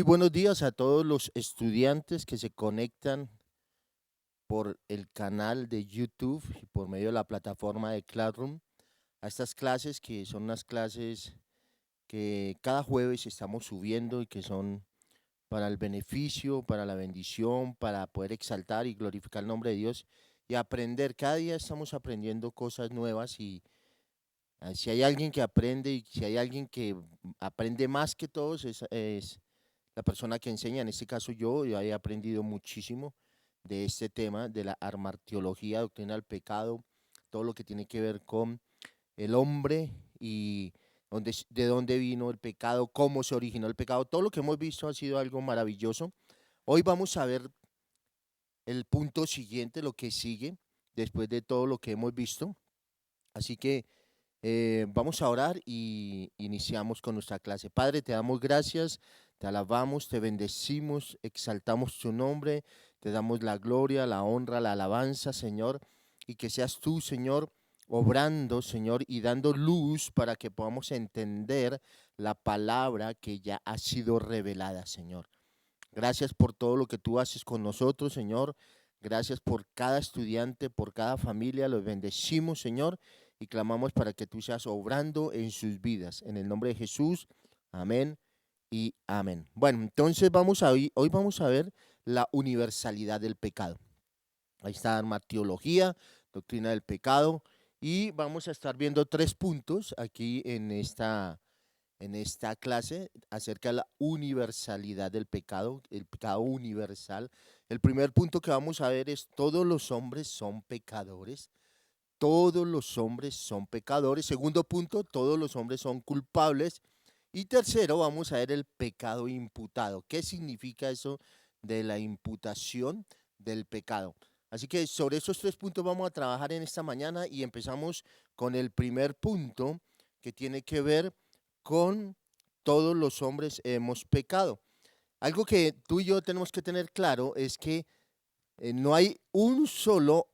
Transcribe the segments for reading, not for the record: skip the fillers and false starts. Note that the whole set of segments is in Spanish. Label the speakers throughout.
Speaker 1: Muy buenos días a todos los estudiantes que se conectan por el canal de YouTube y por medio de la plataforma de Classroom a estas clases que son unas clases que cada jueves estamos subiendo y que son para el beneficio, para la bendición, para poder exaltar y glorificar el nombre de Dios y aprender. Cada día estamos aprendiendo cosas nuevas y si hay alguien que aprende y si hay alguien que aprende más que todos es la persona que enseña, en este caso yo he aprendido muchísimo de este tema, de la armartiología, doctrina del pecado, todo lo que tiene que ver con el hombre y de dónde vino el pecado, cómo se originó el pecado, todo lo que hemos visto ha sido algo maravilloso. Hoy vamos a ver el punto siguiente, lo que sigue después de todo lo que hemos visto. Así que vamos a orar y iniciamos con nuestra clase. Padre, te damos gracias, te alabamos, te bendecimos, exaltamos tu nombre, te damos la gloria, la honra, la alabanza, Señor, y que seas tú, Señor, obrando, Señor, y dando luz para que podamos entender la palabra que ya ha sido revelada, Señor. Gracias por todo lo que tú haces con nosotros, Señor. Gracias por cada estudiante, por cada familia. Los bendecimos, Señor, y clamamos para que tú seas obrando en sus vidas. En el nombre de Jesús, amén y amén. Bueno, entonces hoy vamos a ver la universalidad del pecado. Ahí está martiología, doctrina del pecado, y vamos a estar viendo 3 puntos aquí en esta clase acerca de la universalidad del pecado, el pecado universal. El primer punto que vamos a ver es todos los hombres son pecadores. Todos los hombres son pecadores. Segundo punto, todos los hombres son culpables. Y tercero, vamos a ver el pecado imputado. ¿Qué significa eso de la imputación del pecado? Así que sobre esos 3 puntos vamos a trabajar en esta mañana y empezamos con el primer punto que tiene que ver con todos los hombres hemos pecado. Algo que tú y yo tenemos que tener claro es que no hay uno solo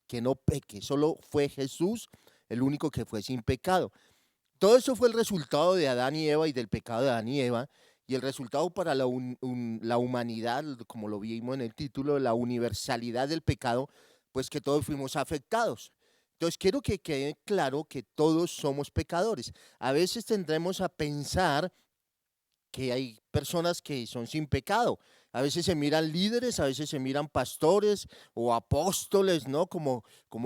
Speaker 1: que no peque, solo fue Jesús el único que fue sin pecado. Todo eso fue el resultado de Adán y Eva y del pecado de Adán y Eva, y el resultado para la humanidad, como lo vimos en el título, la universalidad del pecado, pues que todos fuimos afectados. Entonces quiero que quede claro que todos somos pecadores. A veces tendremos a pensar que hay personas que son sin pecado. A veces se miran líderes, a veces se miran pastores o apóstoles, ¿no? Como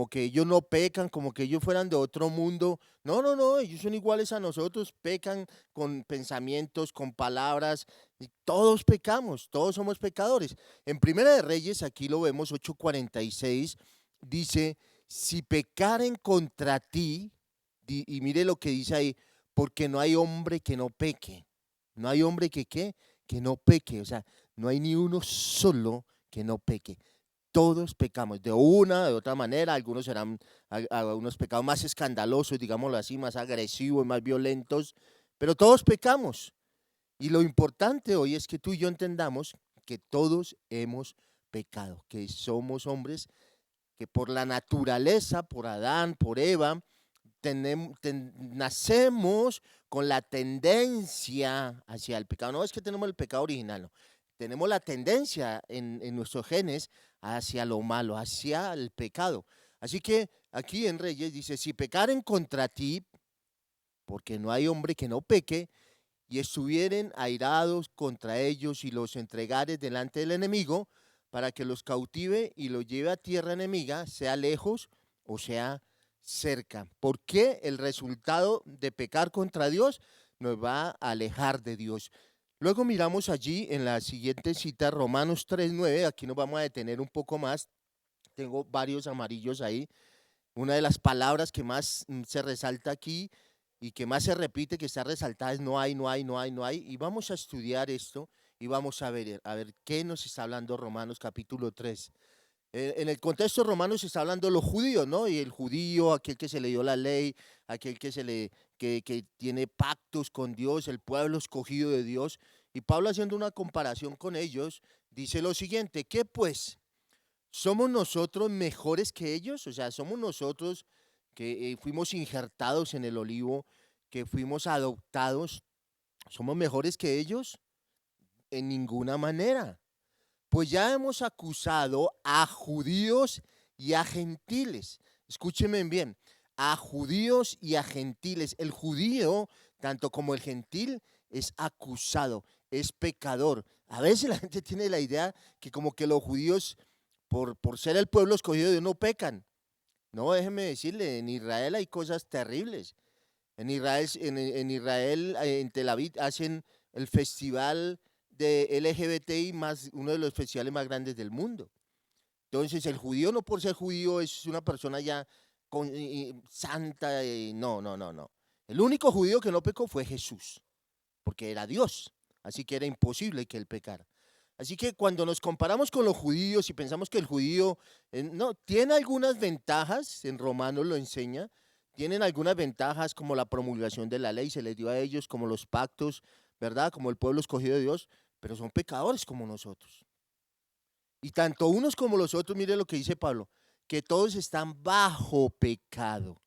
Speaker 1: que ellos no pecan, como que ellos fueran de otro mundo. No, no, no, ellos son iguales a nosotros, pecan con pensamientos, con palabras. Y todos pecamos, todos somos pecadores. En Primera de Reyes, aquí lo vemos, 8:46, dice, si pecaren contra ti, y mire lo que dice ahí, porque no hay hombre que no peque. No hay hombre que ¿qué? Que no peque, o sea, no hay ni uno solo que no peque. Todos pecamos de una, de otra manera, algunos serán unos pecados más escandalosos, digámoslo así, más agresivos, más violentos, pero todos pecamos. Y lo importante hoy es que tú y yo entendamos que todos hemos pecado, que somos hombres que por la naturaleza, por Adán, por Eva, nacemos con la tendencia hacia el pecado. No es que tenemos el pecado original, no. Tenemos la tendencia en nuestros genes hacia lo malo, hacia el pecado. Así que aquí en Reyes dice, si pecaren contra ti, porque no hay hombre que no peque, y estuvieren airados contra ellos y los entregares delante del enemigo, para que los cautive y los lleve a tierra enemiga, sea lejos o sea cerca. Porque el resultado de pecar contra Dios nos va a alejar de Dios. Luego miramos allí en la siguiente cita, Romanos 3:9, aquí nos vamos a detener un poco más. Tengo varios amarillos ahí. Una de las palabras que más se resalta aquí y que más se repite, que está resaltada, es no hay, no hay, no hay, no hay. Y vamos a estudiar esto y vamos a ver qué nos está hablando Romanos capítulo 3. En el contexto romano se está hablando de los judíos, ¿no? Y el judío, aquel que se le dio la ley, aquel que tiene pactos con Dios, el pueblo escogido de Dios. Y Pablo, haciendo una comparación con ellos, dice lo siguiente: ¿qué pues? ¿Somos nosotros mejores que ellos? O sea, somos nosotros que fuimos injertados en el olivo, que fuimos adoptados, ¿somos mejores que ellos? En ninguna manera. Pues ya hemos acusado a judíos y a gentiles. Escúchenme bien, a judíos y a gentiles. El judío, tanto como el gentil, es acusado, es pecador. A veces la gente tiene la idea que como que los judíos, por ser el pueblo escogido de Dios, no pecan. No, déjeme decirle, en Israel hay cosas terribles. En Israel, en Tel Aviv, hacen el festival de LGBTI, más uno de los festivales más grandes del mundo. Entonces, el judío no por ser judío es una persona ya santa. No, no, no, no. El único judío que no pecó fue Jesús, porque era Dios. Así que era imposible que él pecara. Así que cuando nos comparamos con los judíos y pensamos que el judío, no, tiene algunas ventajas, en Romanos lo enseña, tienen algunas ventajas como la promulgación de la ley, se les dio a ellos como los pactos, ¿verdad? Como el pueblo escogido de Dios, pero son pecadores como nosotros. Y tanto unos como los otros, mire lo que dice Pablo, que todos están bajo pecado.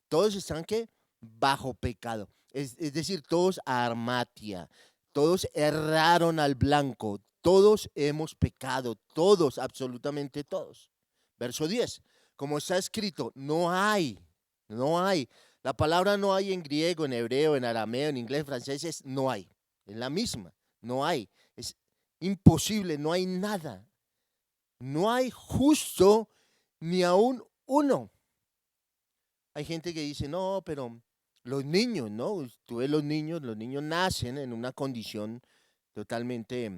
Speaker 1: Todos están, ¿qué? Bajo pecado. Es decir, todos armatia, todos erraron al blanco, todos hemos pecado, todos, absolutamente todos. Verso 10, como está escrito, no hay. La palabra no hay en griego, en hebreo, en arameo, en inglés, francés, es no hay. Es la misma, no hay. Es imposible, no hay nada. No hay justo ni aún uno. Hay gente que dice, no, pero los niños, ¿no? Tú ves los niños nacen en una condición totalmente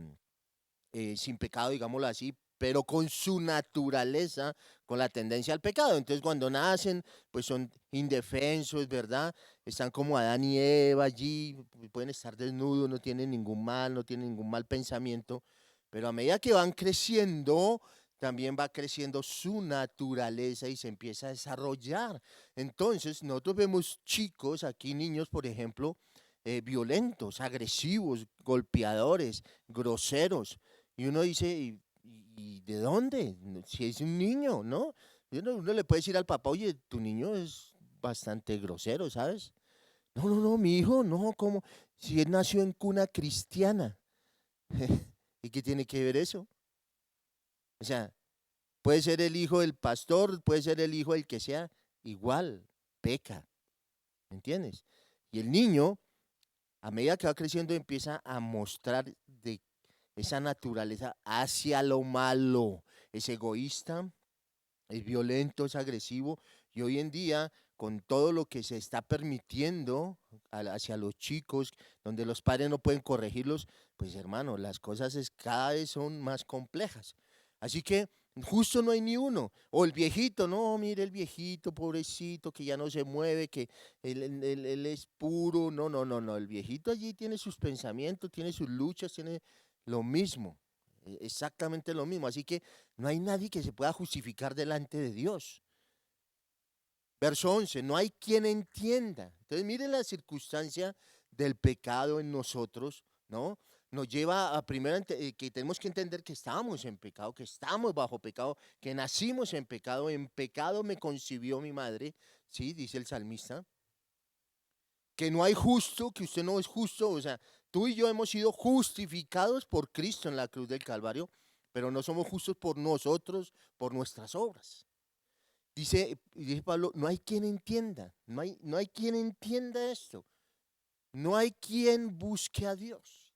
Speaker 1: sin pecado, digámoslo así, pero con su naturaleza, con la tendencia al pecado. Entonces, cuando nacen, pues son indefensos, ¿verdad? Están como Adán y Eva allí, pueden estar desnudos, no tienen ningún mal, no tienen ningún mal pensamiento, pero a medida que van creciendo, también va creciendo su naturaleza y se empieza a desarrollar. Entonces, nosotros vemos chicos, aquí niños, por ejemplo, violentos, agresivos, golpeadores, groseros. Y uno dice, ¿y de dónde? Si es un niño, ¿no? Uno le puede decir al papá, oye, tu niño es bastante grosero, ¿sabes? No, no, no, mi hijo, no, ¿cómo? Si él nació en cuna cristiana. ¿Y qué tiene que ver eso? O sea, puede ser el hijo del pastor, puede ser el hijo del que sea, igual, peca, ¿me entiendes? Y el niño, a medida que va creciendo, empieza a mostrar de esa naturaleza hacia lo malo. Es egoísta, es violento, es agresivo. Y hoy en día, con todo lo que se está permitiendo hacia los chicos, donde los padres no pueden corregirlos, pues hermano, las cosas cada vez son más complejas. Así que justo no hay ni uno. O el viejito, no, mire el viejito, pobrecito, que ya no se mueve, que él es puro. No, no, no, no. El viejito allí tiene sus pensamientos, tiene sus luchas, tiene lo mismo. Exactamente lo mismo. Así que no hay nadie que se pueda justificar delante de Dios. Verso 11, no hay quien entienda. Entonces, mire la circunstancia del pecado en nosotros, ¿no? Nos lleva a primero que tenemos que entender que estamos en pecado, que estamos bajo pecado, que nacimos en pecado me concibió mi madre, ¿sí? Dice el salmista, que no hay justo, que usted no es justo, o sea, tú y yo hemos sido justificados por Cristo en la cruz del Calvario, pero no somos justos por nosotros, por nuestras obras. Dice Pablo, no hay quien entienda, no hay quien entienda esto, no hay quien busque a Dios,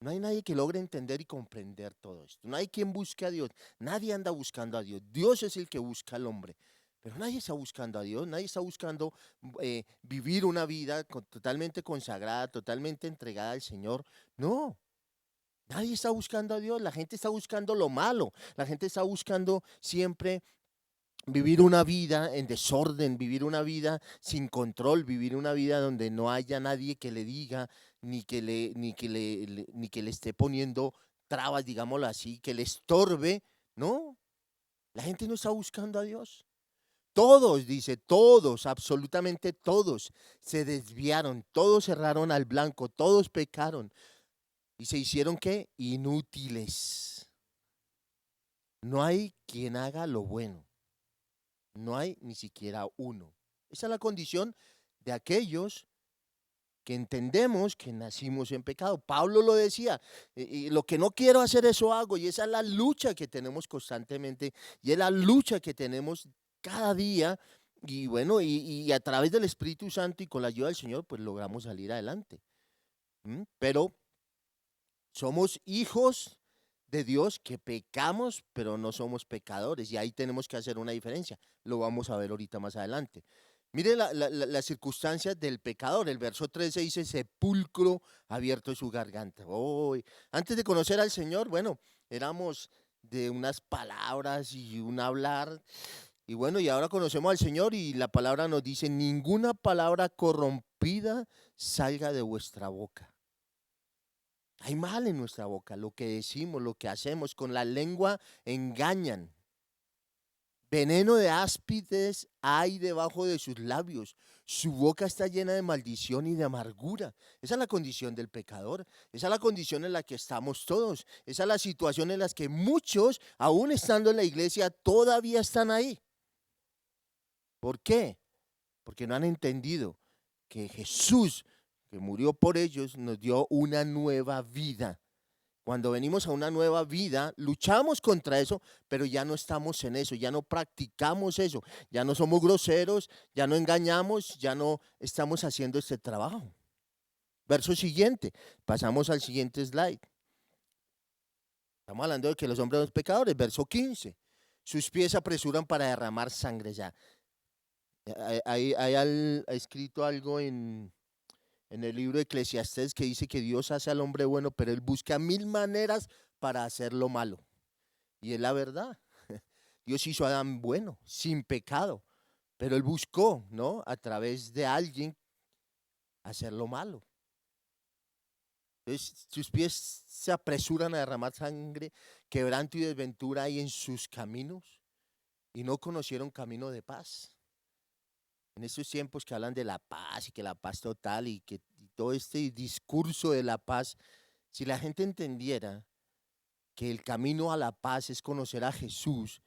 Speaker 1: no hay nadie que logre entender y comprender todo esto, no hay quien busque a Dios, nadie anda buscando a Dios, Dios es el que busca al hombre, pero nadie está buscando a Dios, nadie está buscando vivir una vida totalmente consagrada, totalmente entregada al Señor, no. Nadie está buscando a Dios, la gente está buscando lo malo, la gente está buscando siempre vivir una vida en desorden, vivir una vida sin control, vivir una vida donde no haya nadie que le diga, ni que le esté poniendo trabas, digámoslo así, que le estorbe, ¿no? La gente no está buscando a Dios. Todos, dice, todos, absolutamente todos se desviaron, todos cerraron al blanco, todos pecaron y se hicieron, ¿qué? Inútiles. No hay quien haga lo bueno. No hay ni siquiera uno. Esa es la condición de aquellos porque entendemos que nacimos en pecado. Pablo lo decía, y lo que no quiero hacer eso hago, y esa es la lucha que tenemos constantemente, y es la lucha que tenemos cada día, y bueno, y a través del Espíritu Santo y con la ayuda del Señor, pues logramos salir adelante. Pero somos hijos de Dios que pecamos, pero no somos pecadores, y ahí tenemos que hacer una diferencia. Lo vamos a ver ahorita más adelante. Mire las circunstancias del pecador. El verso 13 dice, sepulcro abierto su garganta. Oh, antes de conocer al Señor, bueno, éramos de unas palabras y un hablar. Y bueno, y ahora conocemos al Señor y la palabra nos dice, ninguna palabra corrompida salga de vuestra boca. Hay mal en nuestra boca, lo que decimos, lo que hacemos, con la lengua engañan. Veneno de áspides hay debajo de sus labios. Su boca está llena de maldición y de amargura. Esa es la condición del pecador. Esa es la condición en la que estamos todos. Esa es la situación en la que muchos, aún estando en la iglesia, todavía están ahí. ¿Por qué? Porque no han entendido que Jesús, que murió por ellos, nos dio una nueva vida. Cuando venimos a una nueva vida, luchamos contra eso, pero ya no estamos en eso, ya no practicamos eso, ya no somos groseros, ya no engañamos, ya no estamos haciendo este trabajo. Verso siguiente, pasamos al siguiente slide. Estamos hablando de que los hombres son pecadores. Verso 15, sus pies se apresuran para derramar sangre ya. Hay escrito algo en el libro de Eclesiastés que dice que Dios hace al hombre bueno, pero él busca 1000 maneras para hacerlo malo. Y es la verdad. Dios hizo a Adán bueno, sin pecado, pero él buscó, ¿no? A través de alguien hacerlo malo. Entonces, sus pies se apresuran a derramar sangre, quebranto y desventura hay en sus caminos, y no conocieron camino de paz. En estos tiempos que hablan de la paz y que la paz total y que todo este discurso de la paz, si la gente entendiera que el camino a la paz es conocer a Jesús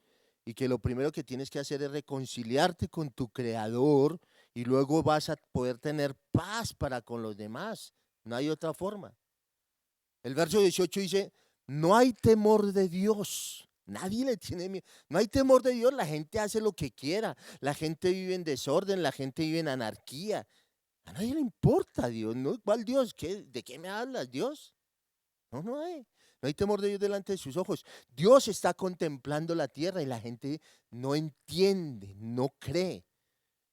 Speaker 1: y que lo primero que tienes que hacer es reconciliarte con tu Creador y luego vas a poder tener paz para con los demás. No hay otra forma. El verso 18 dice, no hay temor de Dios. Nadie le tiene miedo. No hay temor de Dios. La gente hace lo que quiera. La gente vive en desorden. La gente vive en anarquía. A nadie le importa Dios. ¿No? ¿Cuál Dios? ¿De qué me hablas, Dios? No, no hay. No hay temor de Dios delante de sus ojos. Dios está contemplando la tierra y la gente no entiende, no cree.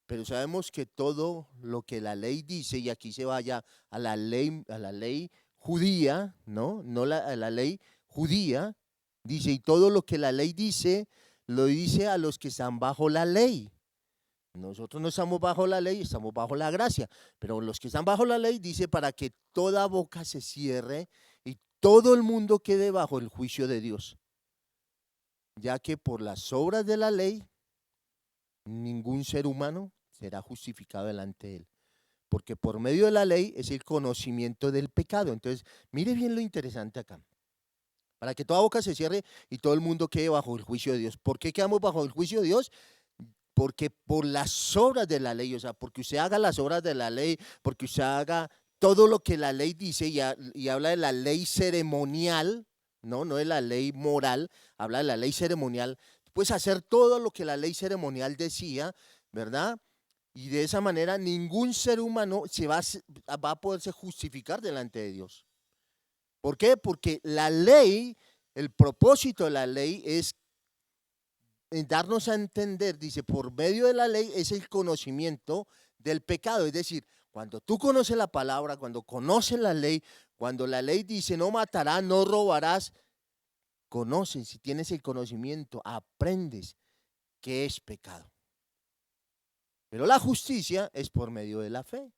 Speaker 1: Pero sabemos que todo lo que la ley dice, y aquí se vaya a la ley judía, ¿no? No a la ley judía, dice, y todo lo que la ley dice, lo dice a los que están bajo la ley. Nosotros no estamos bajo la ley, estamos bajo la gracia, pero los que están bajo la ley dice para que toda boca se cierre y todo el mundo quede bajo el juicio de Dios, ya que por las obras de la ley ningún ser humano será justificado delante de él, porque por medio de la ley es el conocimiento del pecado. Entonces, mire bien lo interesante acá. Para que toda boca se cierre y todo el mundo quede bajo el juicio de Dios. ¿Por qué quedamos bajo el juicio de Dios? Porque por las obras de la ley, o sea, porque usted haga las obras de la ley, porque usted haga todo lo que la ley dice y habla de la ley ceremonial, no de la ley moral, habla de la ley ceremonial, pues hacer todo lo que la ley ceremonial decía, ¿verdad? Y de esa manera ningún ser humano va a poderse justificar delante de Dios. ¿Por qué? Porque la ley, el propósito de la ley es darnos a entender, dice, por medio de la ley es el conocimiento del pecado. Es decir, cuando tú conoces la palabra, cuando conoces la ley, cuando la ley dice no matarás, no robarás, conoces, si tienes el conocimiento, aprendes qué es pecado. Pero la justicia es por medio de la fe,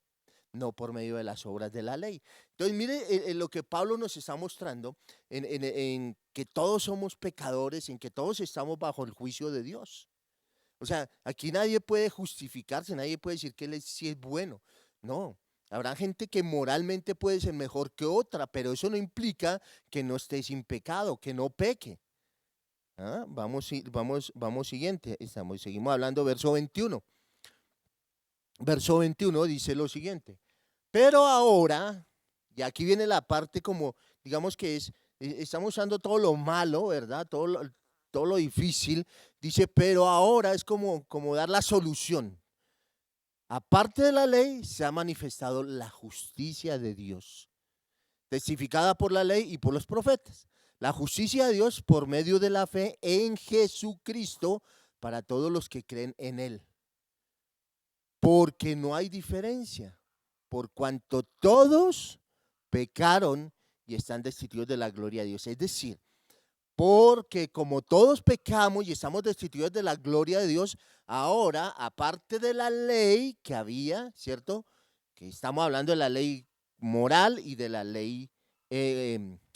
Speaker 1: no por medio de las obras de la ley. Entonces, mire en lo que Pablo nos está mostrando, en que todos somos pecadores, en que todos estamos bajo el juicio de Dios. O sea, aquí nadie puede justificarse, nadie puede decir que él sí es bueno. No, habrá gente que moralmente puede ser mejor que otra, pero eso no implica que no esté sin pecado, que no peque. ¿Ah? Vamos siguiente, seguimos hablando, verso 21. Verso 21 dice lo siguiente. Pero ahora, y aquí viene la parte como, digamos que estamos usando todo lo malo, ¿verdad? Todo lo difícil. Dice, pero ahora es como dar la solución. Aparte de la ley, se ha manifestado la justicia de Dios, testificada por la ley y por los profetas. La justicia de Dios por medio de la fe en Jesucristo para todos los que creen en Él. Porque no hay diferencia, por cuanto todos pecaron y están destituidos de la gloria de Dios. Es decir, porque como todos pecamos y estamos destituidos de la gloria de Dios, ahora, aparte de la ley que había, ¿cierto? Que estamos hablando de la ley moral y de la ley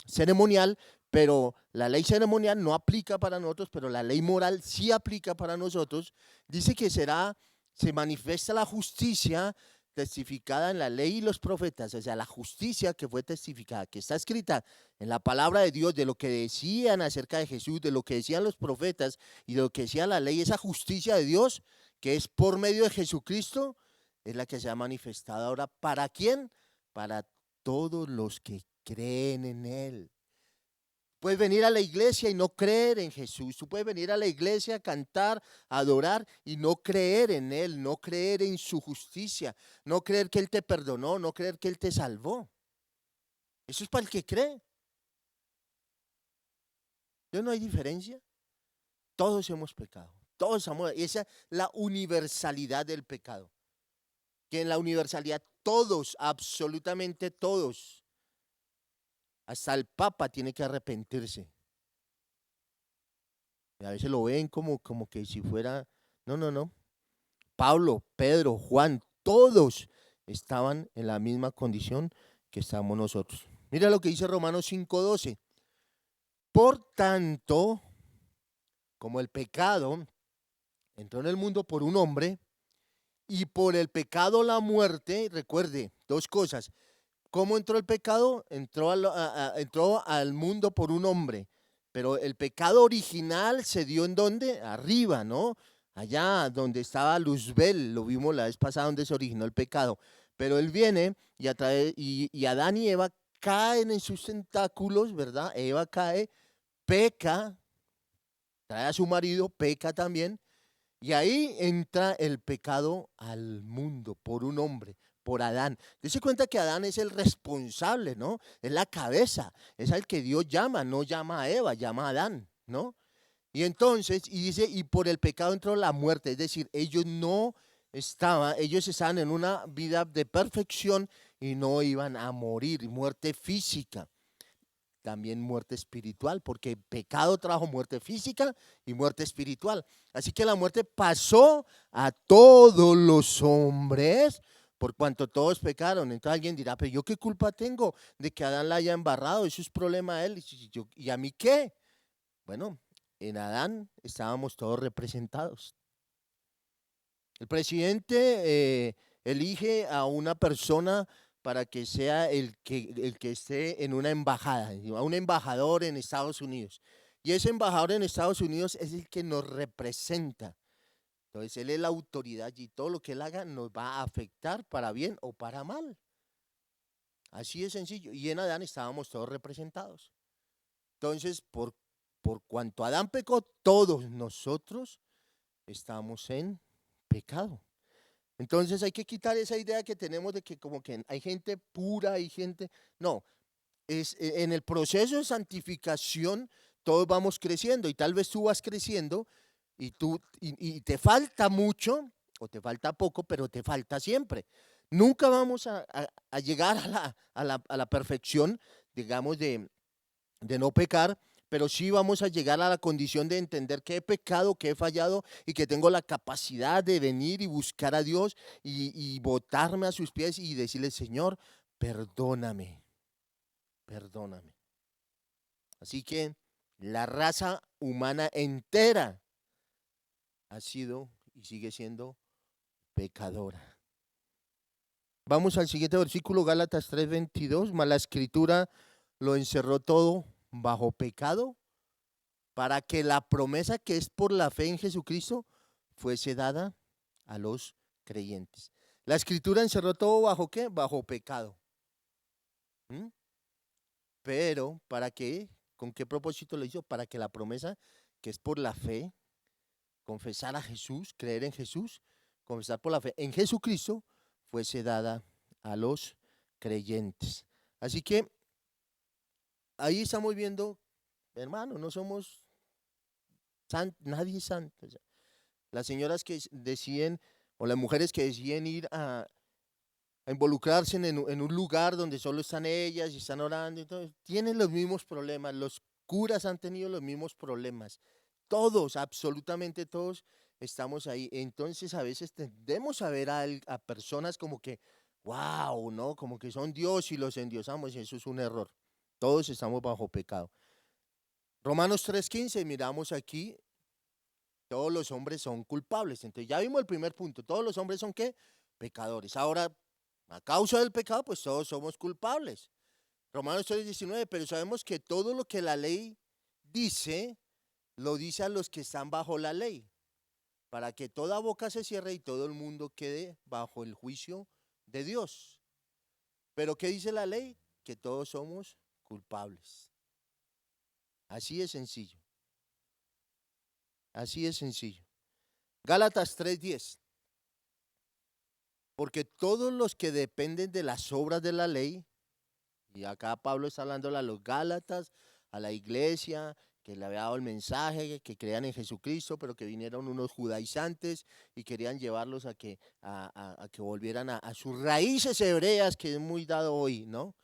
Speaker 1: ceremonial, pero la ley ceremonial no aplica para nosotros, pero la ley moral sí aplica para nosotros. Dice que se manifiesta la justicia testificada en la ley y los profetas, o sea, la justicia que fue testificada, que está escrita en la palabra de Dios, de lo que decían acerca de Jesús, de lo que decían los profetas y de lo que decía la ley, esa justicia de Dios, que es por medio de Jesucristo, es la que se ha manifestado ahora. ¿Para quién? Para todos los que creen en Él. Puedes venir a la iglesia y no creer en Jesús. Tú puedes venir a la iglesia a cantar, a adorar y no creer en Él, no creer en su justicia, no creer que Él te perdonó, no creer que Él te salvó. Eso es para el que cree. ¿Ya no hay diferencia? Todos hemos pecado. Todos hemos. Esa es la universalidad del pecado. Que en la universalidad todos, absolutamente todos, hasta el Papa tiene que arrepentirse. Y a veces lo ven como que si fuera, no, no, no. Pablo, Pedro, Juan, todos estaban en la misma condición que estamos nosotros. Mira lo que dice Romanos 5:12. Por tanto, como el pecado entró en el mundo por un hombre y por el pecado la muerte, recuerde, dos cosas. ¿Cómo entró el pecado? Entró al mundo por un hombre, pero el pecado original se dio ¿en dónde? Arriba, ¿no? Allá donde estaba Luzbel, lo vimos la vez pasada donde se originó el pecado. Pero él viene y Adán y Eva caen en sus tentáculos, ¿verdad? Eva cae, peca, trae a su marido, peca también, y ahí entra el pecado al mundo por un hombre, por Adán. Dese cuenta que Adán es el responsable, ¿no? Es la cabeza, es al que Dios llama, no llama a Eva, llama a Adán, ¿no? Y entonces, y dice, y por el pecado entró la muerte, es decir, ellos estaban en una vida de perfección y no iban a morir, muerte física, también muerte espiritual, porque pecado trajo muerte física y muerte espiritual. Así que la muerte pasó a todos los hombres por cuanto todos pecaron. Entonces alguien dirá, pero yo qué culpa tengo de que Adán la haya embarrado, eso es problema de él. ¿Y a mí qué? Bueno, en Adán estábamos todos representados. El presidente elige a una persona para que sea el que esté en una embajada, a un embajador en Estados Unidos. Y ese embajador en Estados Unidos es el que nos representa. Entonces él es la autoridad y todo lo que él haga nos va a afectar para bien o para mal. Así de sencillo. Y en Adán estábamos todos representados. Entonces, por cuanto Adán pecó, todos nosotros estamos en pecado. Entonces hay que quitar esa idea que tenemos de que como que hay gente pura, hay gente. No, en el proceso de santificación todos vamos creciendo y tal vez tú vas creciendo y te falta mucho o te falta poco, pero te falta siempre. Nunca vamos a llegar a la perfección, digamos, de no pecar, pero sí vamos a llegar a la condición de entender que he pecado, que he fallado y que tengo la capacidad de venir y buscar a Dios y botarme a sus pies y decirle, Señor, perdóname, perdóname. Así que la raza humana entera ha sido y sigue siendo pecadora. Vamos al siguiente versículo, Gálatas 3:22, mas la escritura lo encerró todo bajo pecado, para que la promesa que es por la fe en Jesucristo fuese dada a los creyentes. La escritura encerró todo bajo ¿qué? Bajo pecado. ¿Mm? Pero, ¿para qué? ¿Con qué propósito lo hizo? Para que la promesa, que es por la fe, confesar a Jesús, creer en Jesús, confesar por la fe en Jesucristo, fuese dada a los creyentes. Así que ahí estamos viendo, hermano, no somos nadie es santo. O sea, las señoras que deciden, o las mujeres que deciden ir a involucrarse en un lugar donde solo están ellas y están orando, y todo, tienen los mismos problemas. Los curas han tenido los mismos problemas. Todos, absolutamente todos, estamos ahí. Entonces a veces tendemos a ver a personas como que, wow, ¿no? Como que son Dios y los endiosamos, y eso es un error. Todos estamos bajo pecado. Romanos 3:15, miramos aquí, todos los hombres son culpables. Entonces ya vimos el primer punto, todos los hombres son ¿qué? Pecadores. Ahora, a causa del pecado, pues todos somos culpables. Romanos 3:19, pero sabemos que todo lo que la ley dice, lo dice a los que están bajo la ley, para que toda boca se cierre y todo el mundo quede bajo el juicio de Dios. Pero ¿qué dice la ley? Que todos somos culpables. Así de sencillo. Así de sencillo. Gálatas 3:10. Porque todos los que dependen de las obras de la ley, y acá Pablo está hablando a los Gálatas, a la iglesia, que le había dado el mensaje, que creían en Jesucristo, pero que vinieron unos judaizantes y querían llevarlos a que volvieran a sus raíces hebreas, que es muy dado hoy, ¿no?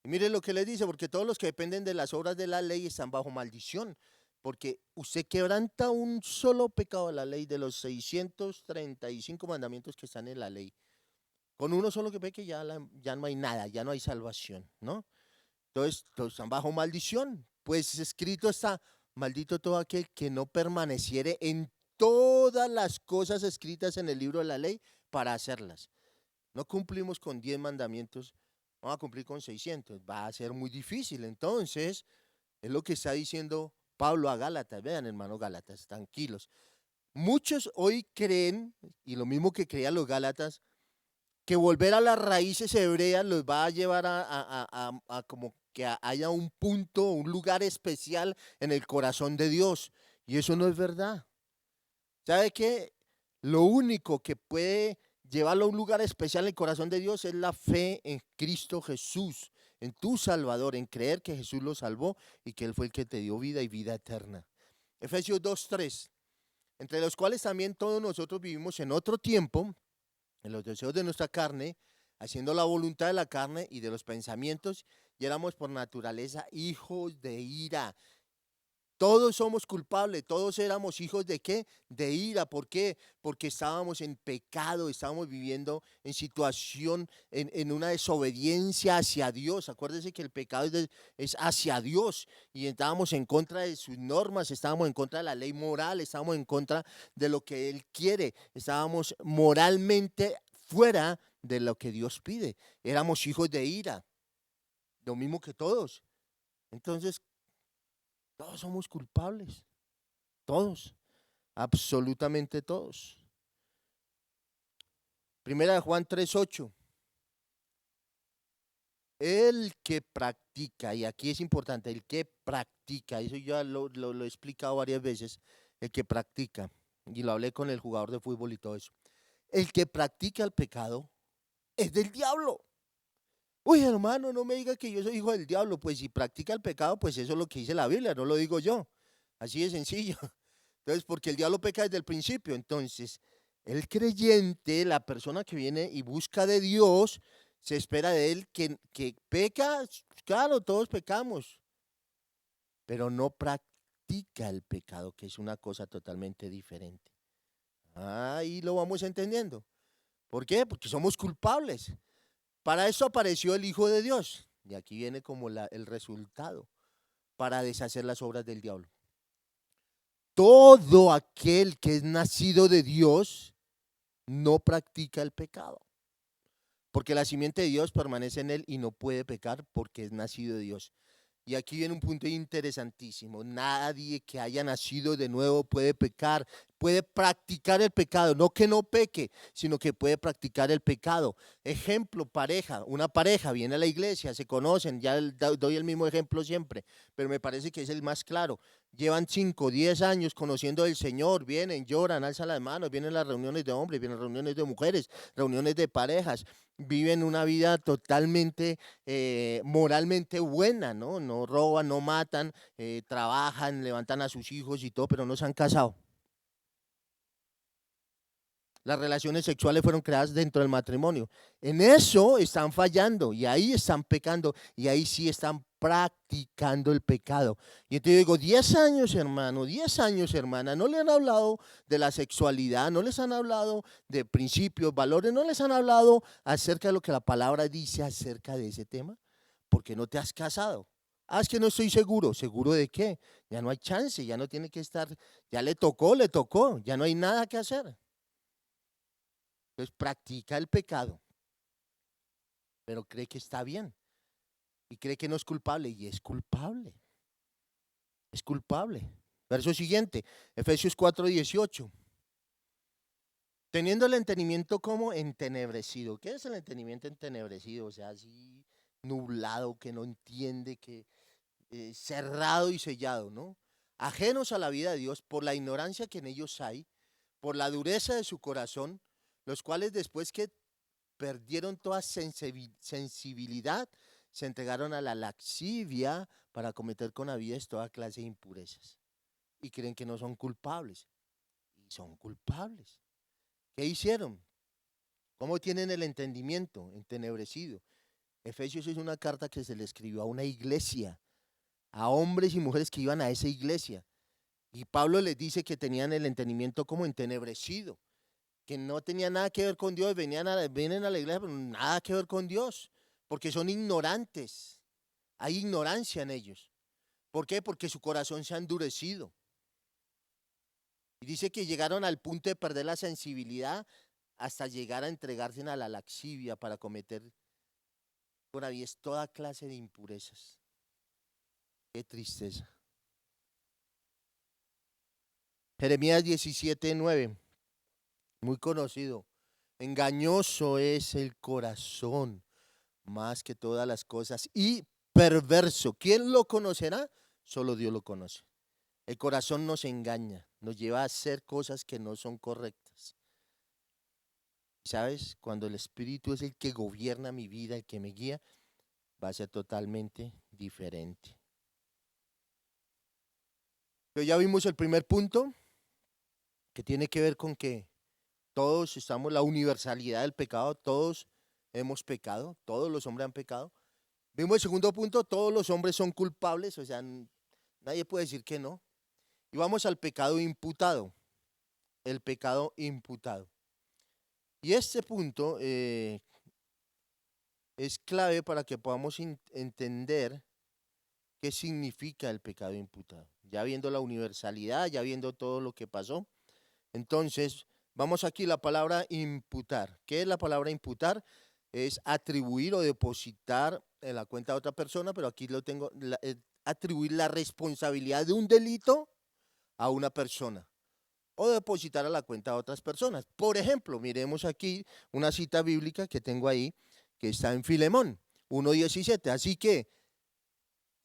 Speaker 1: Y mire lo que le dice, porque todos los que dependen de las obras de la ley están bajo maldición, porque usted quebranta un solo pecado de la ley, de los 635 mandamientos que están en la ley. Con uno solo que peque ya no hay nada, ya no hay salvación, ¿no? Entonces, todos están bajo maldición. Pues escrito está, maldito todo aquel que no permaneciere en todas las cosas escritas en el libro de la ley para hacerlas. No cumplimos con 10 mandamientos, vamos a cumplir con 600. Va a ser muy difícil. Entonces, es lo que está diciendo Pablo a Gálatas. Vean, hermano Gálatas, tranquilos. Muchos hoy creen, y lo mismo que creían los Gálatas, que volver a las raíces hebreas los va a llevar a como que haya un punto, un lugar especial en el corazón de Dios. Y eso no es verdad. ¿Sabe qué? Lo único que puede llevarlo a un lugar especial en el corazón de Dios es la fe en Cristo Jesús, en tu Salvador, en creer que Jesús lo salvó y que Él fue el que te dio vida y vida eterna. Efesios 2:3, entre los cuales también todos nosotros vivimos en otro tiempo, en los deseos de nuestra carne, haciendo la voluntad de la carne y de los pensamientos, y éramos por naturaleza hijos de ira. Todos somos culpables, todos éramos hijos de ¿qué? De ira. ¿Por qué? Porque estábamos en pecado, estábamos viviendo en situación, en una desobediencia hacia Dios. Acuérdense que el pecado es hacia Dios y estábamos en contra de sus normas, estábamos en contra de la ley moral, estábamos en contra de lo que Él quiere, estábamos moralmente fuera de lo que Dios pide. Éramos hijos de ira, lo mismo que todos. Entonces, todos somos culpables, todos, absolutamente todos. Primera de Juan 3:8. El que practica, y aquí es importante, el que practica, eso ya lo he explicado varias veces, el que practica, y lo hablé con el jugador de fútbol y todo eso. El que practica el pecado es del diablo. Uy, hermano, no me diga que yo soy hijo del diablo. Pues si practica el pecado, pues eso es lo que dice la Biblia, no lo digo yo. Así de sencillo. Entonces, porque el diablo peca desde el principio. Entonces, el creyente, la persona que viene y busca de Dios, se espera de él que peca. Claro, todos pecamos, pero no practica el pecado, que es una cosa totalmente diferente. Ahí lo vamos entendiendo. ¿Por qué? Porque somos culpables. Para eso apareció el Hijo de Dios. Y aquí viene como el resultado, para deshacer las obras del diablo. Todo aquel que es nacido de Dios no practica el pecado, porque la simiente de Dios permanece en él y no puede pecar porque es nacido de Dios. Y aquí viene un punto interesantísimo. Nadie que haya nacido de nuevo puede pecar, puede practicar el pecado, no que no peque, sino que puede practicar el pecado. Ejemplo, pareja, una pareja viene a la iglesia, se conocen, ya doy el mismo ejemplo siempre, pero me parece que es el más claro. Llevan 5, 10 años conociendo al Señor, vienen, lloran, alzan las manos, vienen las reuniones de hombres, vienen reuniones de mujeres, reuniones de parejas, viven una vida totalmente moralmente buena, ¿no? No roban, no matan, trabajan, levantan a sus hijos y todo, pero no se han casado. Las relaciones sexuales fueron creadas dentro del matrimonio. En eso están fallando y ahí están pecando y ahí sí están practicando el pecado. Y entonces digo, 10 años hermano, 10 años hermana, no le han hablado de la sexualidad, no les han hablado de principios, valores, no les han hablado acerca de lo que la palabra dice acerca de ese tema, porque no te has casado. Ah, es que no estoy seguro. ¿Seguro de qué? Ya no hay chance, ya no tiene que estar, ya le tocó, ya no hay nada que hacer. Entonces practica el pecado, pero cree que está bien y cree que no es culpable y es culpable. Es culpable. Verso siguiente, Efesios 4:18. Teniendo el entendimiento como entenebrecido. ¿Qué es el entendimiento entenebrecido? O sea, así nublado, que no entiende, que cerrado y sellado, ¿no? Ajenos a la vida de Dios por la ignorancia que en ellos hay, por la dureza de su corazón, los cuales después que perdieron toda sensibilidad, se entregaron a la laxivia para cometer con avidez toda clase de impurezas. Y creen que no son culpables. Y son culpables. ¿Qué hicieron? ¿Cómo tienen el entendimiento entenebrecido? Efesios es una carta que se le escribió a una iglesia, a hombres y mujeres que iban a esa iglesia. Y Pablo les dice que tenían el entendimiento como entenebrecido, que no tenía nada que ver con Dios, vienen a la iglesia, pero nada que ver con Dios, porque son ignorantes, hay ignorancia en ellos. ¿Por qué? Porque su corazón se ha endurecido. Y dice que llegaron al punto de perder la sensibilidad hasta llegar a entregarse a la laxivia para cometer por ahí es toda clase de impurezas. Qué tristeza. Jeremías 17:9, muy conocido. Engañoso es el corazón más que todas las cosas y perverso. ¿Quién lo conocerá? Solo Dios lo conoce. El corazón nos engaña, nos lleva a hacer cosas que no son correctas. ¿Sabes? Cuando el Espíritu es el que gobierna mi vida, el que me guía, va a ser totalmente diferente. Pero ya vimos el primer punto, que tiene que ver con que todos estamos, la universalidad del pecado, todos hemos pecado, todos los hombres han pecado. Vimos el segundo punto, todos los hombres son culpables, o sea, nadie puede decir que no. Y vamos al pecado imputado, el pecado imputado. Y este punto es clave para que podamos entender qué significa el pecado imputado. Ya viendo la universalidad, ya viendo todo lo que pasó. Entonces, vamos aquí la palabra imputar. ¿Qué es la palabra imputar? Es atribuir o depositar en la cuenta de otra persona, pero aquí lo tengo, atribuir la responsabilidad de un delito a una persona o depositar a la cuenta de otras personas. Por ejemplo, miremos aquí una cita bíblica que tengo ahí, que está en Filemón 1:17. Así que,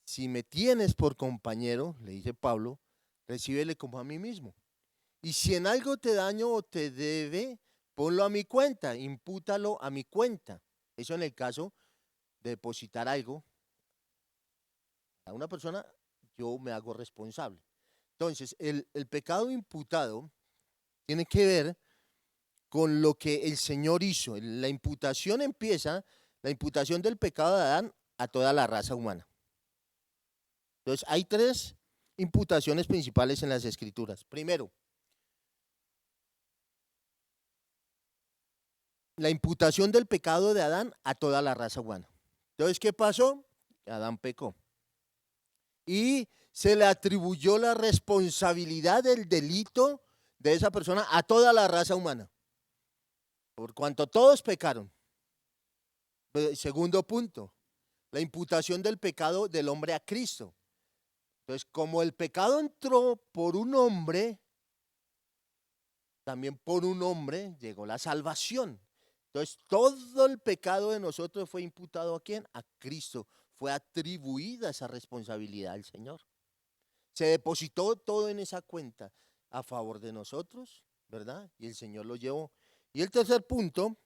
Speaker 1: si me tienes por compañero, le dice Pablo, recíbele como a mí mismo. Y si en algo te daño o te debe, ponlo a mi cuenta, impútalo a mi cuenta. Eso en el caso de depositar algo a una persona, yo me hago responsable. Entonces, el pecado imputado tiene que ver con lo que el Señor hizo. La imputación empieza, la imputación del pecado de Adán a toda la raza humana. Entonces, hay tres imputaciones principales en las Escrituras. Primero, la imputación del pecado de Adán a toda la raza humana. Entonces, ¿qué pasó? Adán pecó. Y se le atribuyó la responsabilidad del delito de esa persona a toda la raza humana. Por cuanto todos pecaron. Segundo punto, la imputación del pecado del hombre a Cristo. Entonces, como el pecado entró por un hombre, también por un hombre llegó la salvación. Entonces, todo el pecado de nosotros fue imputado ¿a quién? A Cristo. Fue atribuida esa responsabilidad al Señor. Se depositó todo en esa cuenta a favor de nosotros, ¿verdad? Y el Señor lo llevó. Y el tercer punto,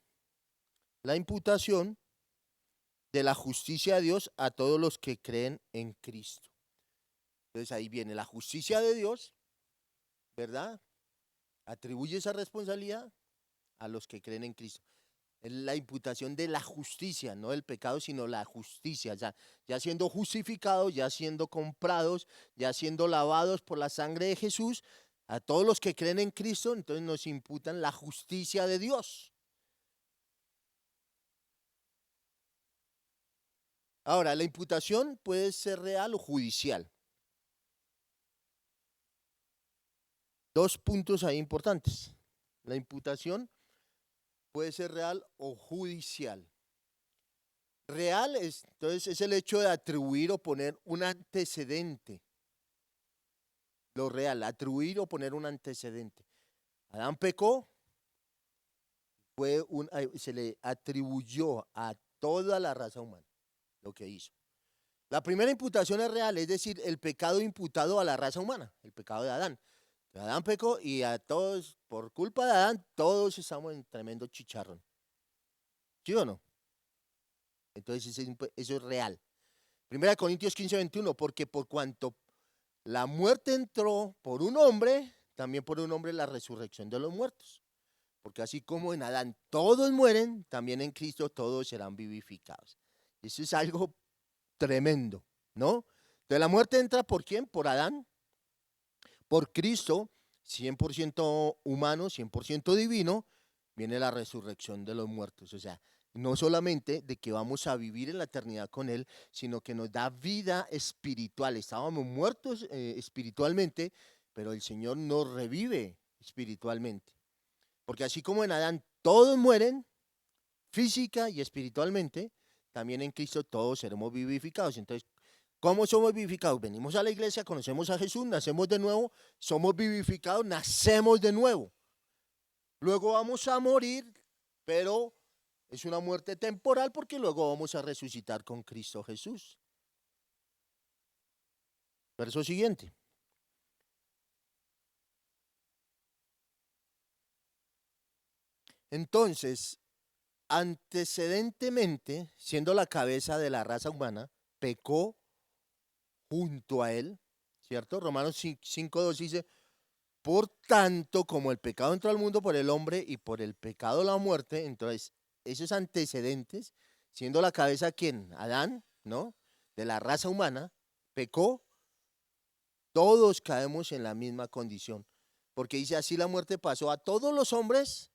Speaker 1: la imputación de la justicia de Dios a todos los que creen en Cristo. Entonces ahí viene la justicia de Dios, ¿verdad? Atribuye esa responsabilidad a los que creen en Cristo. Es la imputación de la justicia, no del pecado, sino la justicia. Ya siendo justificados, ya siendo comprados, ya siendo lavados por la sangre de Jesús, a todos los que creen en Cristo, entonces nos imputan la justicia de Dios. Ahora, la imputación puede ser real o judicial. Dos puntos ahí importantes. La imputación puede ser real o judicial. Real es, entonces, es el hecho de atribuir o poner un antecedente. Lo real, atribuir o poner un antecedente. Adán pecó, se le atribuyó a toda la raza humana lo que hizo. La primera imputación es real, es decir, el pecado imputado a la raza humana, el pecado de Adán. Adán pecó y a todos, por culpa de Adán, todos estamos en tremendo chicharrón. ¿Sí o no? Entonces eso es real. 1 Corintios 15:21, porque por cuanto la muerte entró por un hombre, también por un hombre la resurrección de los muertos. Porque así como en Adán todos mueren, también en Cristo todos serán vivificados. Eso es algo tremendo, ¿no? Entonces la muerte entra ¿por quién? Por Adán, por Cristo, 100% humano, 100% divino, viene la resurrección de los muertos. O sea, no solamente de que vamos a vivir en la eternidad con Él, sino que nos da vida espiritual. Estábamos muertos espiritualmente, pero el Señor nos revive espiritualmente. Porque así como en Adán todos mueren, física y espiritualmente, también en Cristo todos seremos vivificados. Entonces, ¿cómo somos vivificados? Venimos a la iglesia, conocemos a Jesús, nacemos de nuevo, somos vivificados, nacemos de nuevo. Luego vamos a morir, pero es una muerte temporal porque luego vamos a resucitar con Cristo Jesús. Verso siguiente. Entonces, antecedentemente, siendo la cabeza de la raza humana, pecó junto a él, ¿cierto? Romanos 5:2 dice, por tanto, como el pecado entró al mundo por el hombre y por el pecado la muerte, entonces esos antecedentes, siendo la cabeza ¿quién? Adán, ¿no? De la raza humana, pecó, todos caemos en la misma condición. Porque dice así la muerte pasó a todos los hombres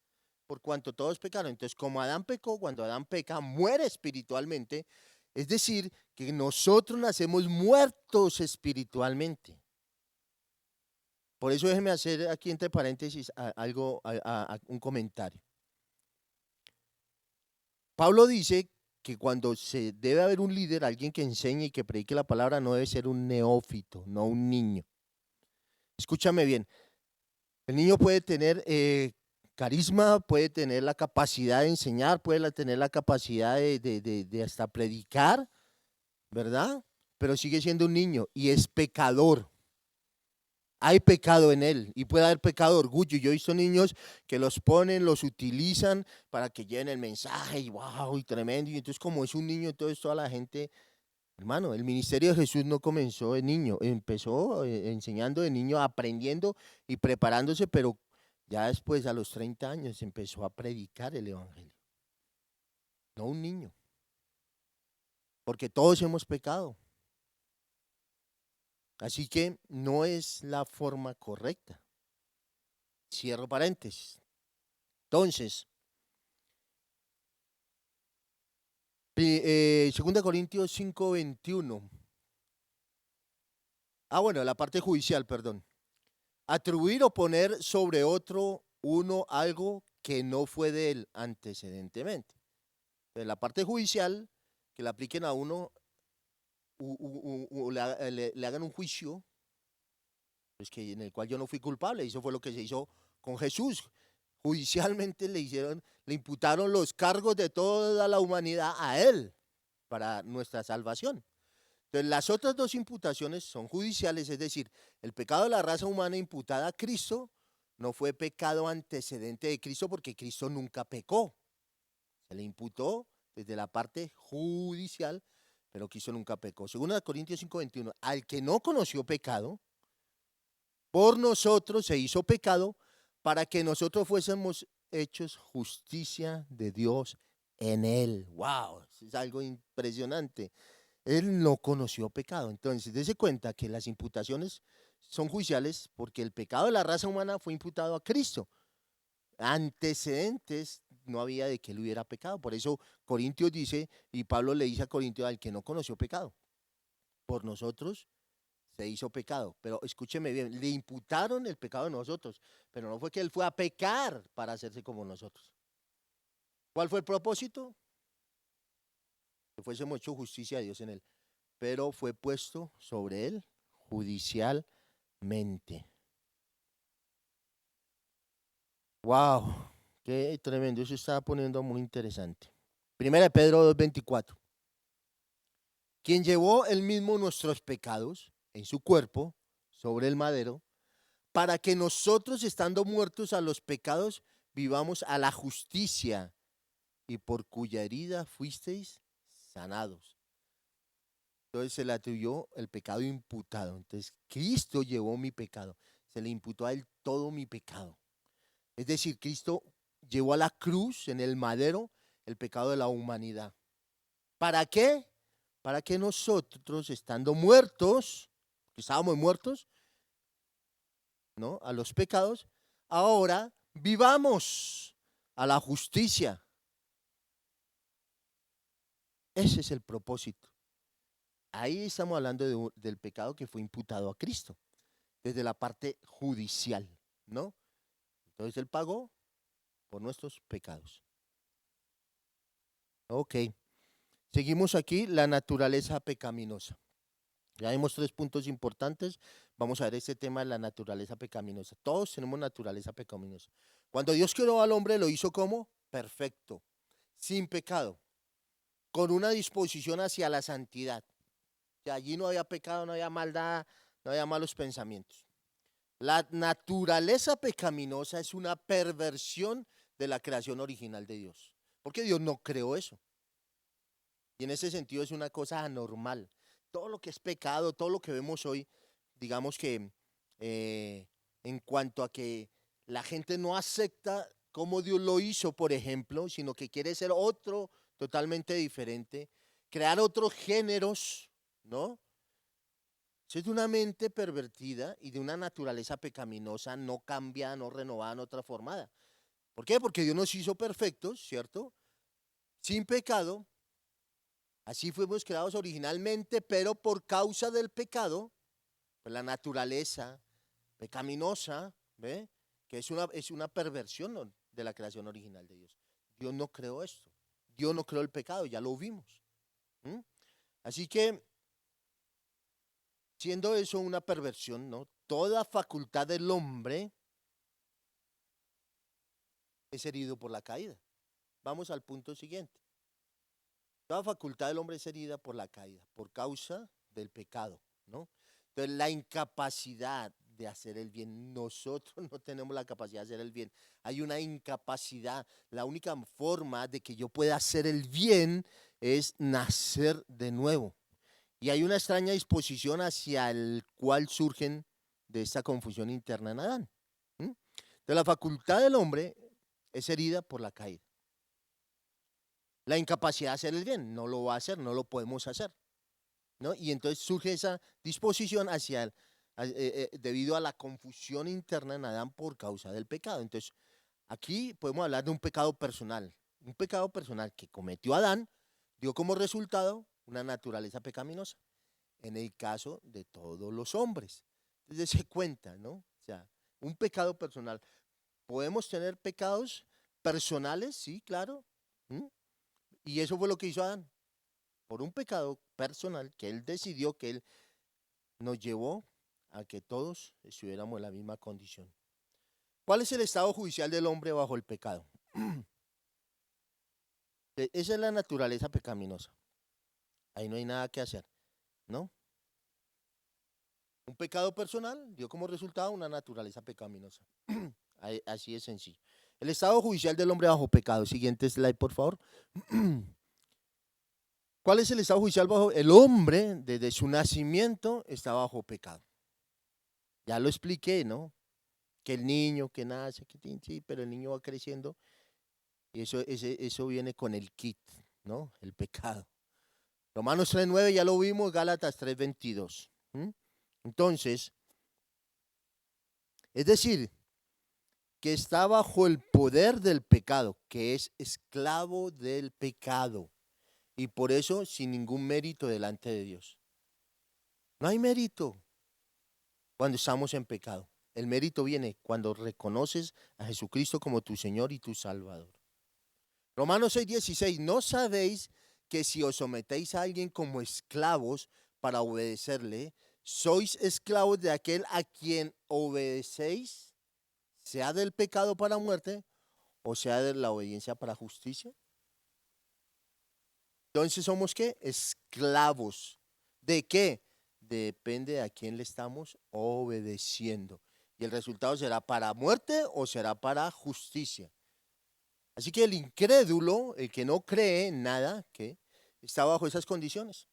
Speaker 1: por cuanto todos pecaron. Entonces, como Adán pecó, cuando Adán peca, muere espiritualmente. Es decir, que nosotros nacemos muertos espiritualmente. Por eso déjeme hacer aquí entre paréntesis un comentario. Pablo dice que cuando se debe haber un líder, alguien que enseñe y que predique la palabra, no debe ser un neófito, no un niño. Escúchame bien, el niño puede tener carisma, puede tener la capacidad de enseñar, puede tener la capacidad de hasta predicar, ¿verdad? Pero sigue siendo un niño y es pecador. Hay pecado en él y puede haber pecado de orgullo. Yo he visto niños que los ponen, los utilizan para que lleven el mensaje y wow, y tremendo. Y entonces como es un niño, entonces toda la gente, hermano, el ministerio de Jesús no comenzó de niño, empezó enseñando de niño, aprendiendo y preparándose, pero ya después a los 30 años empezó a predicar el evangelio. No un niño, porque todos hemos pecado. Así que no es la forma correcta. Cierro paréntesis. Entonces, 2 Corintios 5:21. Bueno, la parte judicial, perdón. Atribuir o poner sobre otro uno algo que no fue de él antecedentemente. Entonces, la parte judicial, que le apliquen a uno, le hagan un juicio, pues que en el cual yo no fui culpable. Eso fue lo que se hizo con Jesús. Judicialmente le imputaron los cargos de toda la humanidad a él para nuestra salvación. Entonces, las otras dos imputaciones son judiciales, es decir, el pecado de la raza humana imputada a Cristo no fue pecado antecedente de Cristo porque Cristo nunca pecó. Se le imputó desde la parte judicial, pero Cristo nunca pecó. Según Corintios 5:21, al que no conoció pecado, por nosotros se hizo pecado para que nosotros fuésemos hechos justicia de Dios en él. ¡Wow! Es algo impresionante. Él no conoció pecado. Entonces, dése cuenta que las imputaciones son judiciales porque el pecado de la raza humana fue imputado a Cristo. Antecedentes no había de que él hubiera pecado. Por eso Corintios dice, y Pablo le dice a Corintios, al que no conoció pecado, por nosotros se hizo pecado. Pero escúcheme bien, le imputaron el pecado de nosotros, pero no fue que él fue a pecar para hacerse como nosotros. ¿Cuál fue el propósito? Que fuésemos hecho justicia a Dios en él. Pero fue puesto sobre él judicialmente. ¡Wow! Qué tremendo, eso estaba poniendo muy interesante. Primera de Pedro 2:24. Quien llevó él mismo nuestros pecados en su cuerpo sobre el madero, para que nosotros, estando muertos a los pecados, vivamos a la justicia, y por cuya herida fuisteis sanados. Entonces se le atribuyó el pecado imputado. Entonces Cristo llevó mi pecado. Se le imputó a él todo mi pecado. Es decir, Cristo llevó a la cruz, en el madero, el pecado de la humanidad. ¿Para qué? Para que nosotros, estando muertos, que estábamos muertos, ¿no?, a los pecados, ahora vivamos a la justicia. Ese es el propósito. Ahí estamos hablando del pecado que fue imputado a Cristo, desde la parte judicial, ¿no? Entonces Él pagó por nuestros pecados. Ok. Seguimos aquí, la naturaleza pecaminosa. Ya vimos 3 puntos importantes. Vamos a ver este tema de la naturaleza pecaminosa. Todos tenemos naturaleza pecaminosa. Cuando Dios creó al hombre, lo hizo como perfecto, sin pecado, con una disposición hacia la santidad. Que allí no había pecado, no había maldad, no había malos pensamientos. La naturaleza pecaminosa es una perversión de la creación original de Dios, porque Dios no creó eso. Y en ese sentido es una cosa anormal. Todo lo que es pecado, todo lo que vemos hoy, digamos que eh, en cuanto a que la gente no acepta cómo Dios lo hizo, por ejemplo, sino que quiere ser otro totalmente diferente, crear otros géneros, ¿no? Eso es de una mente pervertida y de una naturaleza pecaminosa, no cambiada, no renovada, no transformada. ¿Por qué? Porque Dios nos hizo perfectos, ¿cierto? Sin pecado. Así fuimos creados originalmente, pero por causa del pecado, pues la naturaleza pecaminosa, ¿ve?, que es una perversión, ¿no?, de la creación original de Dios. Dios no creó esto. Dios no creó el pecado, ya lo vimos. ¿Mm? Así que, siendo eso una perversión, ¿no?, toda facultad del hombre es herido por la caída. Vamos al punto siguiente. Toda facultad del hombre es herida por la caída, por causa del pecado, ¿no? Entonces, la incapacidad de hacer el bien, nosotros no tenemos la capacidad de hacer el bien. Hay una incapacidad. La única forma de que yo pueda hacer el bien es nacer de nuevo. Y hay una extraña disposición hacia el cual surgen de esta confusión interna en Adán. ¿Mm? Entonces, la facultad del hombre es herida por la caída. La incapacidad de hacer el bien, no lo va a hacer, no lo podemos hacer, ¿no? Y entonces surge esa disposición debido a la confusión interna en Adán por causa del pecado. Entonces, aquí podemos hablar de un pecado personal que cometió Adán, dio como resultado una naturaleza pecaminosa, en el caso de todos los hombres. Entonces se cuenta, ¿no? O sea, un pecado personal. ¿Podemos tener pecados personales? Sí, claro. ¿Mm? Y eso fue lo que hizo Adán. Por un pecado personal que él decidió, que él nos llevó a que todos estuviéramos en la misma condición. ¿Cuál es el estado judicial del hombre bajo el pecado? Esa es la naturaleza pecaminosa. Ahí no hay nada que hacer, ¿no? Un pecado personal dio como resultado una naturaleza pecaminosa. Así es sencillo. El estado judicial del hombre bajo pecado. Siguiente slide, por favor. ¿Cuál es el estado judicial bajo? El hombre, desde su nacimiento, está bajo pecado. Ya lo expliqué, ¿no? Que el niño que nace, sí, pero el niño va creciendo y eso viene con el kit, ¿no? El pecado. Romanos 3:9 ya lo vimos, Gálatas 3:22. Entonces, es decir, que está bajo el poder del pecado, que es esclavo del pecado, y por eso sin ningún mérito delante de Dios. No hay mérito cuando estamos en pecado. El mérito viene cuando reconoces a Jesucristo como tu Señor y tu Salvador. Romanos 6:16, ¿no sabéis que si os sometéis a alguien como esclavos para obedecerle, sois esclavos de aquel a quien obedecéis, sea del pecado para muerte o sea de la obediencia para justicia? Entonces, ¿somos qué? Esclavos. ¿De qué? Depende de a quién le estamos obedeciendo. Y el resultado será para muerte o será para justicia. Así que el incrédulo, el que no cree en nada, que está bajo esas condiciones.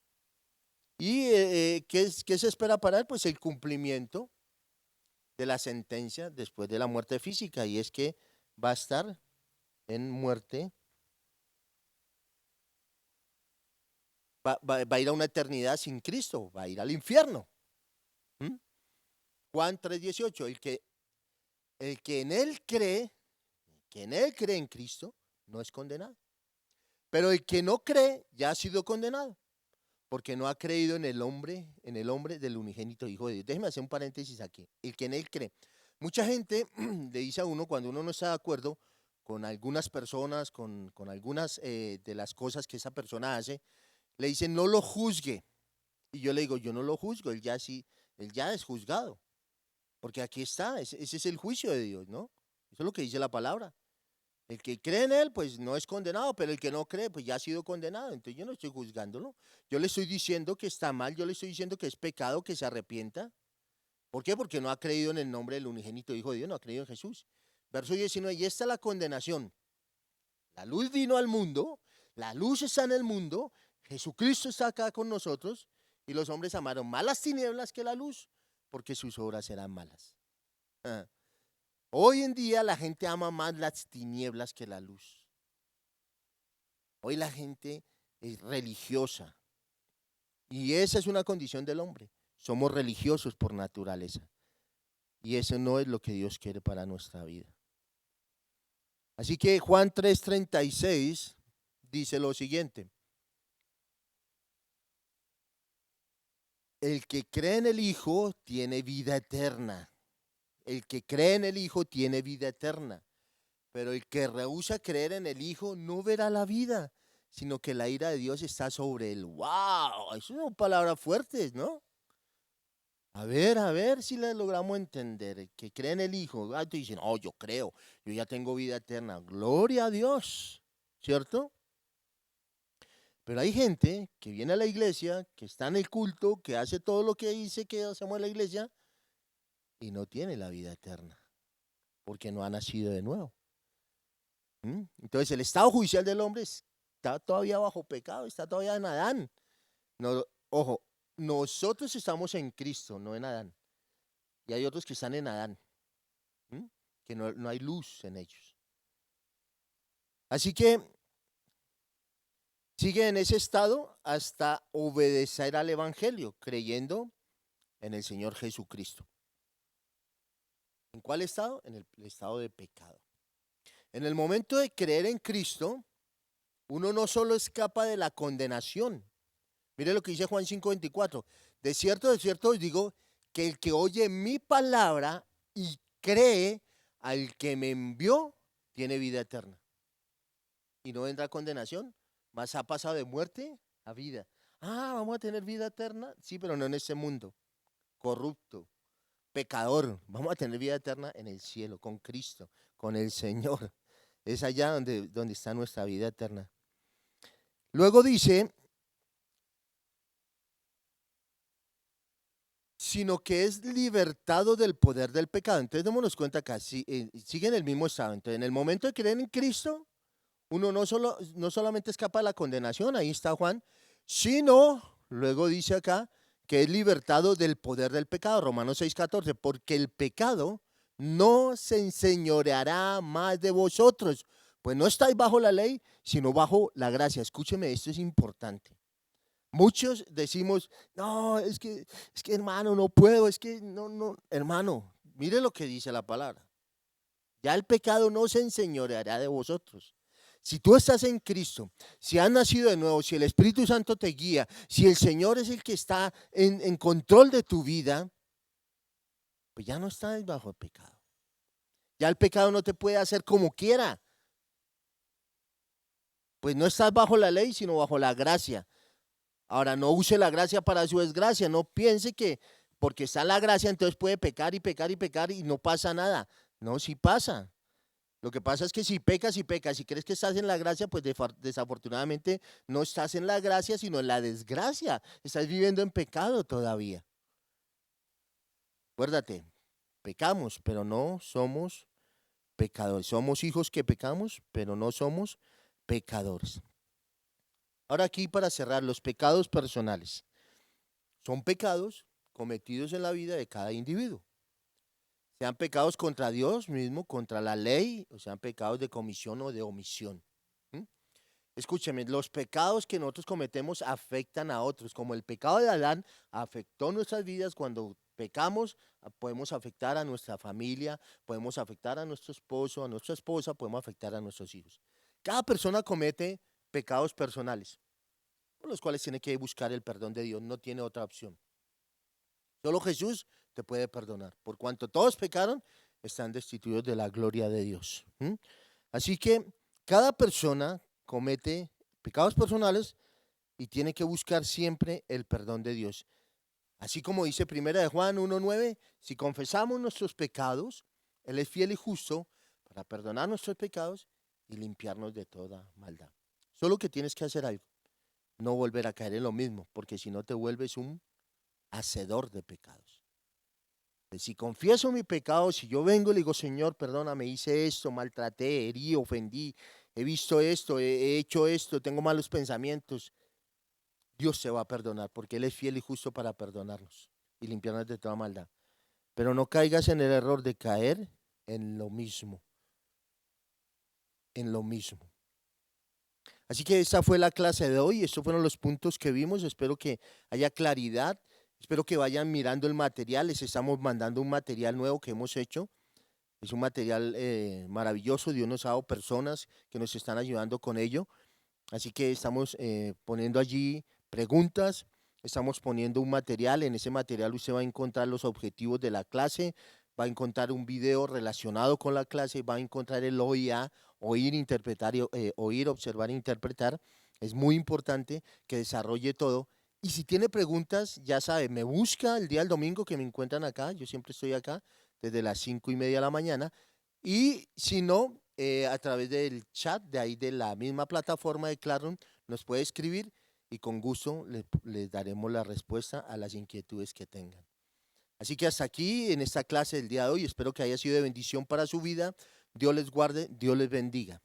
Speaker 1: ¿Y qué se espera para él? Pues el cumplimiento de la sentencia después de la muerte física. Y es que va a estar en muerte, va a ir a una eternidad sin Cristo, va a ir al infierno. ¿Mm? Juan 3:18, el que en él cree, en Cristo, no es condenado. Pero el que no cree ya ha sido condenado, porque no ha creído en el hombre del unigénito Hijo de Dios. Déjeme hacer un paréntesis aquí. El que en él cree. Mucha gente le dice a uno cuando uno no está de acuerdo con algunas personas, con algunas de las cosas que esa persona hace, le dicen no lo juzgue. Y yo le digo, yo no lo juzgo, él ya es juzgado. Porque aquí está, ese es el juicio de Dios, ¿no? Eso es lo que dice la palabra. El que cree en él, pues no es condenado, pero el que no cree, pues ya ha sido condenado. Entonces yo no estoy juzgándolo. Yo le estoy diciendo que está mal, yo le estoy diciendo que es pecado, que se arrepienta. ¿Por qué? Porque no ha creído en el nombre del unigénito Hijo de Dios, no ha creído en Jesús. Verso 19, y esta es la condenación. La luz vino al mundo, la luz está en el mundo, Jesucristo está acá con nosotros, y los hombres amaron más las tinieblas que la luz, porque sus obras eran malas. Ah. Hoy en día la gente ama más las tinieblas que la luz. Hoy la gente es religiosa. Y esa es una condición del hombre. Somos religiosos por naturaleza. Y eso no es lo que Dios quiere para nuestra vida. Así que Juan 3:36 dice lo siguiente. El que cree en el Hijo tiene vida eterna. El que cree en el Hijo tiene vida eterna. Pero el que rehúsa creer en el Hijo no verá la vida, sino que la ira de Dios está sobre él. ¡Wow! Eso son palabras fuertes, ¿no? A ver si le logramos entender. El que cree en el Hijo, tú dices, oh, yo creo, yo ya tengo vida eterna. Gloria a Dios, ¿cierto? Pero hay gente que viene a la iglesia, que está en el culto, que hace todo lo que dice que hacemos en la iglesia y no tiene la vida eterna, porque no ha nacido de nuevo. Entonces el estado judicial del hombre está todavía bajo pecado, está todavía en Adán. No, ojo, nosotros estamos en Cristo, no en Adán. Y hay otros que están en Adán, que no hay luz en ellos. Así que sigue en ese estado hasta obedecer al Evangelio, creyendo en el Señor Jesucristo. ¿En cuál estado? En el estado de pecado. En el momento de creer en Cristo, uno no solo escapa de la condenación. Mire lo que dice Juan 5:24. De cierto os digo que el que oye mi palabra y cree al que me envió, tiene vida eterna. Y no vendrá condenación, mas ha pasado de muerte a vida. Ah, vamos a tener vida eterna. Sí, pero no en este mundo corrupto, pecador. Vamos a tener vida eterna en el cielo, con Cristo, con el Señor. Es allá donde está nuestra vida eterna. Luego dice, sino que es libertado del poder del pecado. Entonces démonos cuenta acá, sigue en el mismo estado. Entonces en el momento de creer en Cristo, uno no solamente escapa de la condenación, ahí está Juan, sino, luego dice acá, que es libertado del poder del pecado, Romanos 6:14, porque el pecado no se enseñoreará más de vosotros, pues no estáis bajo la ley, sino bajo la gracia. Escúcheme, esto es importante. Muchos decimos, no, es que hermano, no puedo, es que no, hermano, mire lo que dice la palabra. Ya el pecado no se enseñoreará de vosotros. Si tú estás en Cristo, si has nacido de nuevo, si el Espíritu Santo te guía, si el Señor es el que está en control de tu vida, pues ya no estás bajo el pecado. Ya el pecado no te puede hacer como quiera. Pues no estás bajo la ley, sino bajo la gracia. Ahora, no use la gracia para su desgracia. No piense que porque está la gracia, entonces puede pecar y pecar y pecar y no pasa nada. No, sí pasa. Lo que pasa es que si pecas y pecas y crees que estás en la gracia, pues desafortunadamente no estás en la gracia, sino en la desgracia. Estás viviendo en pecado todavía. Acuérdate, pecamos, pero no somos pecadores. Somos hijos que pecamos, pero no somos pecadores. Ahora aquí para cerrar, los pecados personales. Son pecados cometidos en la vida de cada individuo. Sean pecados contra Dios mismo, contra la ley, o sean pecados de comisión o de omisión. ¿Mm? Escúcheme, los pecados que nosotros cometemos afectan a otros, como el pecado de Adán afectó nuestras vidas. Cuando pecamos, podemos afectar a nuestra familia, podemos afectar a nuestro esposo, a nuestra esposa, podemos afectar a nuestros hijos. Cada persona comete pecados personales, por los cuales tiene que buscar el perdón de Dios, no tiene otra opción. Solo Jesús te puede perdonar. Por cuanto todos pecaron, están destituidos de la gloria de Dios. Así que cada persona comete pecados personales y tiene que buscar siempre el perdón de Dios. Así como dice 1 Juan 1:9, si confesamos nuestros pecados, Él es fiel y justo para perdonar nuestros pecados y limpiarnos de toda maldad. Solo que tienes que hacer algo, no volver a caer en lo mismo, porque si no te vuelves un hacedor de pecados. Si confieso mi pecado, si yo vengo y le digo, Señor, perdóname, hice esto, maltraté, herí, ofendí, he visto esto, he hecho esto, tengo malos pensamientos, Dios se va a perdonar porque Él es fiel y justo para perdonarnos y limpiarnos de toda maldad. Pero no caigas en el error de caer en lo mismo, en lo mismo. Así que esa fue la clase de hoy, estos fueron los puntos que vimos, espero que haya claridad. Espero que vayan mirando el material, les estamos mandando un material nuevo que hemos hecho. Es un material maravilloso, Dios nos ha dado personas que nos están ayudando con ello. Así que estamos poniendo allí preguntas, estamos poniendo un material, en ese material usted va a encontrar los objetivos de la clase, va a encontrar un video relacionado con la clase, va a encontrar el OIA, oír, interpretar, oír, observar e interpretar. Es muy importante que desarrolle todo. Y si tiene preguntas, ya sabe, me busca el día del domingo que me encuentran acá, yo siempre estoy acá desde las 5:30 de la mañana. Y si no, a través del chat de ahí de la misma plataforma de Classroom, nos puede escribir y con gusto les daremos la respuesta a las inquietudes que tengan. Así que hasta aquí en esta clase del día de hoy, espero que haya sido de bendición para su vida. Dios les guarde, Dios les bendiga.